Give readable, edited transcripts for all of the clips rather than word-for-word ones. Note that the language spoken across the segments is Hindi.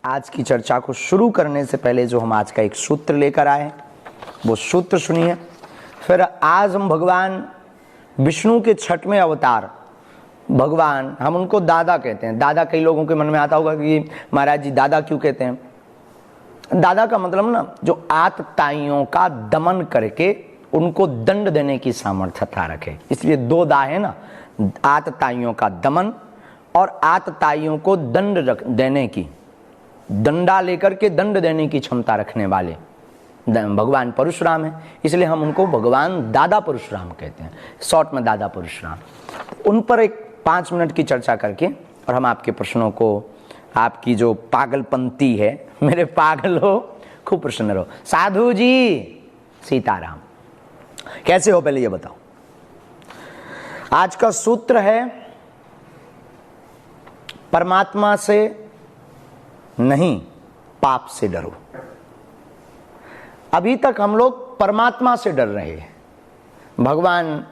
आज की चर्चा को शुरू करने से पहले जो हम आज का एक सूत्र लेकर आए वो सूत्र सुनिए। फिर आज हम भगवान विष्णु के छठवें अवतार भगवान, हम उनको दादा कहते हैं। दादा कई लोगों के मन में आता होगा कि महाराज जी दादा क्यों कहते हैं। दादा का मतलब ना जो आतताइयों का दमन करके उनको दंड देने की सामर्थ्यता रखे, इसलिए दो दा है ना, आतताइयों का दमन और आतताइयों को दंड देने की, दंडा लेकर के दंड देने की क्षमता रखने वाले भगवान परशुराम है, इसलिए हम उनको भगवान दादा परशुराम कहते हैं, शॉर्ट में दादा परशुराम। उन पर एक 5 मिनट की चर्चा करके और हम आपके प्रश्नों को, आपकी जो पागलपंती है, मेरे पागल हो, खूब प्रसन्न रहो। साधु जी सीताराम, कैसे हो पहले ये बताओ। आज का सूत्र है परमात्मा से नहीं पाप से डरो। अभी तक हम लोग परमात्मा से डर रहे हैं, भगवान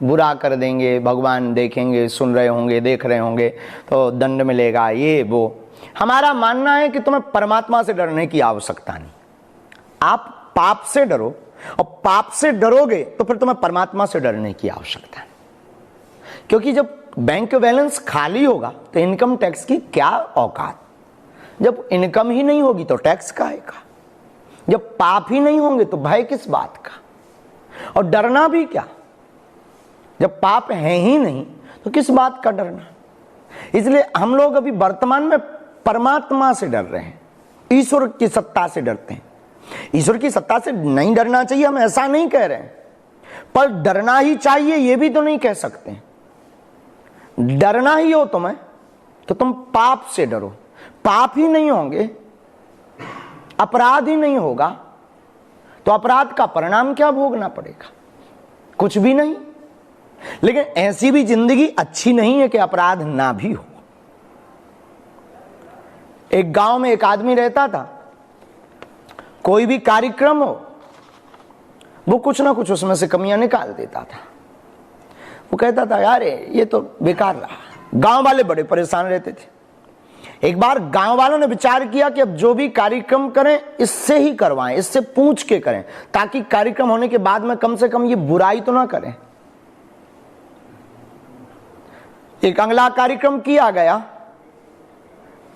बुरा कर देंगे, भगवान देखेंगे, सुन रहे होंगे, देख रहे होंगे तो दंड मिलेगा, ये वो। हमारा मानना है कि तुम्हें परमात्मा से डरने की आवश्यकता नहीं, आप पाप से डरो, और पाप से डरोगे तो फिर तुम्हें परमात्मा से डरने की आवश्यकता है। क्योंकि जब बैंक बैलेंस खाली होगा तो इनकम टैक्स की क्या औकात। जब इनकम ही नहीं होगी तो टैक्स काहे का। जब पाप ही नहीं होंगे तो भय किस बात का, और डरना भी क्या। जब पाप है ही नहीं तो किस बात का डरना। इसलिए हम लोग अभी वर्तमान में परमात्मा से डर रहे हैं, ईश्वर की सत्ता से डरते हैं। ईश्वर की सत्ता से नहीं डरना चाहिए, हम ऐसा नहीं कह रहे हैं, पर डरना ही चाहिए ये भी तो नहीं कह सकते। डरना ही हो तुम्हें तो तुम पाप से डरो। पाप ही नहीं होंगे, अपराध ही नहीं होगा तो अपराध का परिणाम क्या भोगना पड़ेगा, कुछ भी नहीं। लेकिन ऐसी भी जिंदगी अच्छी नहीं है कि अपराध ना भी हो। एक गांव में एक आदमी रहता था, कोई भी कार्यक्रम हो वो कुछ ना कुछ उसमें से कमियां निकाल देता था। वो कहता था यार ये तो बेकार रहा। गांव वाले बड़े परेशान रहते थे। एक बार गांव वालों ने विचार किया कि अब जो भी कार्यक्रम करें इससे ही करवाएं, इससे पूछ के करें, ताकि कार्यक्रम होने के बाद में कम से कम ये बुराई तो ना करें। एक अगला कार्यक्रम किया गया,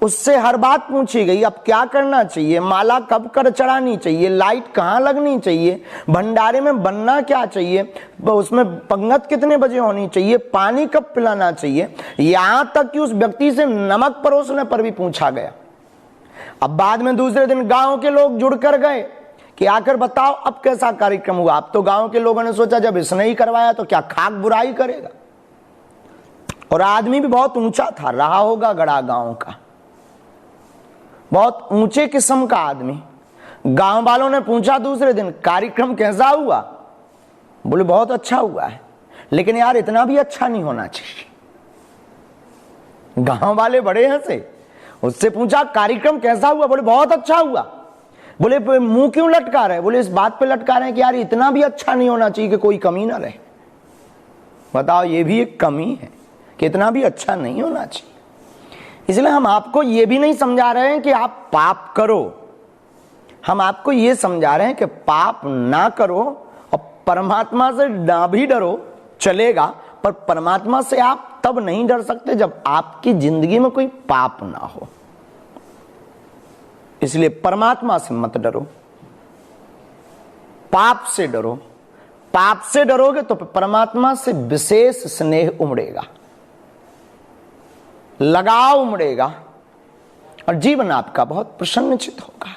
उससे हर बात पूछी गई। अब क्या करना चाहिए, माला कब कर चढ़ानी चाहिए, लाइट कहां लगनी चाहिए, भंडारे में बनना क्या चाहिए, उसमें पंगत कितने बजे होनी चाहिए, पानी कब पिलाना चाहिए, यहां तक कि उस व्यक्ति से नमक परोसने पर भी पूछा गया। अब बाद में दूसरे दिन गांव के लोग जुड़कर गए कि आकर बताओ अब कैसा कार्यक्रम हुआ। अब तो गांव के लोगों ने सोचा जब इसने ही करवाया तो क्या खाक बुराई करेगा। और आदमी भी बहुत ऊंचा था, रहा होगा गड़ा गांव का, बहुत ऊंचे किस्म का आदमी। गांव वालों ने पूछा दूसरे दिन कार्यक्रम कैसा हुआ, बोले बहुत अच्छा हुआ है, लेकिन यार इतना भी अच्छा नहीं होना चाहिए। गांव वाले बड़े हंसे। उससे पूछा कार्यक्रम कैसा हुआ, बोले बहुत अच्छा हुआ। बोले मुंह क्यों लटका रहे, बोले इस बात पे लटका रहे हैं कि यार इतना भी अच्छा नहीं होना चाहिए कि कोई कमी ना रहे। बताओ ये भी एक कमी है कि इतना भी अच्छा नहीं होना चाहिए। इसलिए हम आपको ये भी नहीं समझा रहे हैं कि आप पाप करो, हम आपको ये समझा रहे हैं कि पाप ना करो और परमात्मा से ना भी डरो, चलेगा, पर परमात्मा से आप तब नहीं डर सकते जब आपकी जिंदगी में कोई पाप ना हो। इसलिए परमात्मा से मत डरो, पाप से डरो। पाप से डरोगे तो परमात्मा से विशेष स्नेह उमड़ेगा, लगाव उमड़ेगा और जीवन आपका बहुत प्रसन्नचित होगा।